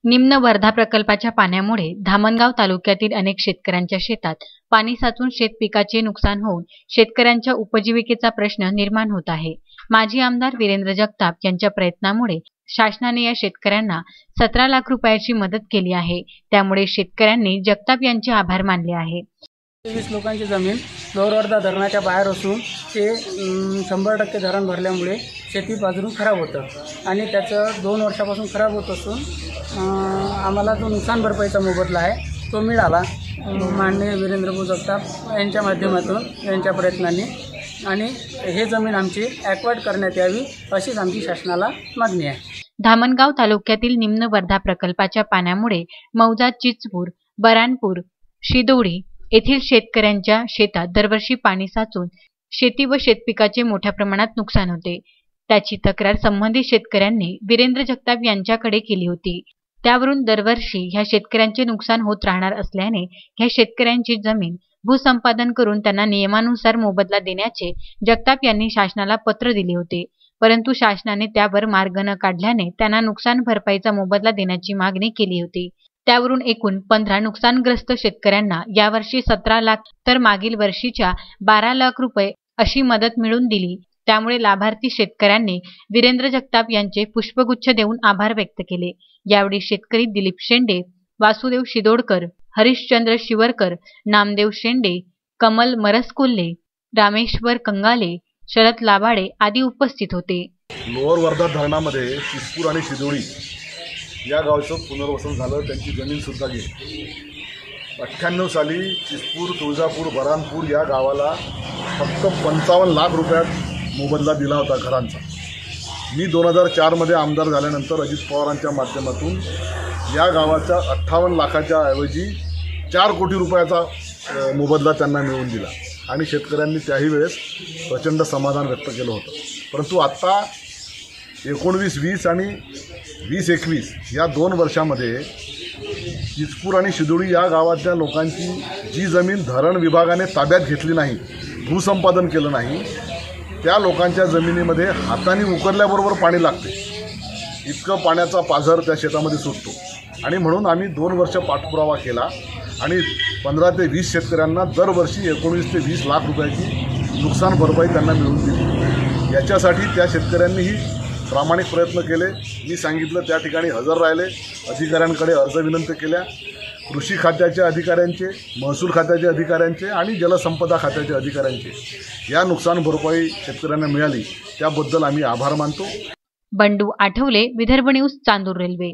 निम्न वर्धा प्रकल्पाच्या पाण्यामुळे धामणगाव तालुक्यातील अनेक शेतकऱ्यांच्या शेतात पाणी साचून शेत पिकाचे नुकसान होऊन शेतकऱ्यांच्या उपजीविकेचा प्रश्न निर्माण होत आहे। माजी आमदार वीरेंद्र जगताप यांच्या प्रयत्नामुळे शासनाने या शेतकऱ्यांना 17 लाख रुपयाची मदत केली आहे। त्यामुळे शेतकऱ्यांनी जगताप यांचे आभार मानले आहे। 20 लोकांची जमीन लोअर वर्धा धरणाच्या बाहेर असून ते 100% धरण भरल्यामुळे शेती बाजून खराब होतं आणि त्याचं 2 वर्षापासून खराब होत असून आम्हाला जो नुकसान भरपाईचा मोबदला आहे तो मिळाला माननीय वीरेंद्र जगताप यांच्या माध्यमातून यांच्या प्रयत्नांनी, आणि हे जमीन आमची ॲक्वायर्ड करण्यात यावी अशीच आमची शासनाला मागणी आहे। धामणगाव तालुक्यातील निम्न वर्धा प्रकल्पाच्या पाण्यामुळे मौजा, चिचपूर, बरानपूर, शिदोडी येथील शेतकऱ्यांच्या शेतात दरवर्षी पाणी साचून शेती व शेतपिकाचे मोठ्या प्रमाणात नुकसान होते। त्याची तक्रार संबंधित शेतकऱ्यांनी वीरेंद्र जगताप यांच्याकडे केली होती। त्यावरून दरवर्षी ह्या शेतकऱ्यांचे नुकसान होत राहणार असल्याने ह्या शेतकऱ्यांची जमीन भूसंपादन करून त्यांना नियमानुसार मोबदला देण्याचे जगताप यांनी शासनाला पत्र दिले होते। परंतु शासनाने त्यावर मार्ग न काढल्याने त्यांना नुकसान भरपाईचा मोबदला देण्याची मागणी केली होती। त्यावरून एकूण 15 नुकसानग्रस्त शेतकऱ्यांना यावर्षी 17 लाख तर मागील वर्षीच्या 12 लाख रुपये अशी मदत मिळवून दिली। त्यामुळे लाभार्थी शेतकऱ्यांनी वीरेंद्र जगताप यांचे पुष्पगुच्छ देऊन आभार व्यक्त केले। यावेळी शेतकरी दिलीप शेंडे, वासुदेव शिदोडकर, हरिश्चंद्र शिवरकर, नामदेव शेंडे, कमल मरसकोल्हे, रामेश्वर कंगाले, शरद लाबाडे आदी उपस्थित होते। लोअर वर्धा धरणामध्ये चिचपूर आणि शिदोडी या गावचं पुनर्वसन झालं, त्यांची जमीन सुद्धा गेली। 98 साली चिचपूर, तुळजापूर, बरानपूर या गावाला फक्त 55 लाख रुपयात मोबदला दिला होता घरांचा। मी 2004 मध्ये आमदार झाल्यानंतर अजित पवारांच्या माध्यमातून या गावाच्या 58 लाखाच्या ऐवजी 4 कोटी रुपयाचा मोबदला त्यांना मिळवून दिला आणि शेतकऱ्यांनी त्याही वेळेस प्रचंड समाधान व्यक्त केलं होतं। परंतु आता 19-20 आणि 20-21 या 2 वर्षामध्ये चिचपूर आणि शिदोडी या गावाच्या लोकांची जी जमीन धरण विभागाने ताब्यात घेतली नाही, भूसंपादन केलं नाही, त्या लोकांच्या जमिनीमध्ये हाताने उकरल्याबरोबर पाणी लागते, इतकं पाण्याचा पाझर त्या शेतामध्ये सुटतो। आणि म्हणून आम्ही 2 वर्ष पाठपुरावा केला आणि 15 ते 20 शेतकऱ्यांना दरवर्षी 19 ते 20 लाख रुपयाची नुकसान भरपाई त्यांना मिळवून दिली। याच्यासाठी त्या शेतकऱ्यांनीही प्रामाणिक प्रयत्न केले। मी सांगितलं त्या ठिकाणी हजर राहिले, अधिकाऱ्यांकडे अर्ज विनंती केल्या, कृषी खात्याच्या अधिकाऱ्यांचे, महसूल खात्याच्या अधिकाऱ्यांचे आणि जलसंपदा खात्याच्या अधिकाऱ्यांचे या नुकसान भरपाई शेतकऱ्यांना मिळाली, त्याबद्दल आम्ही आभार मानतो। Bandu Athawale, Vidarbha news, Chandur railway.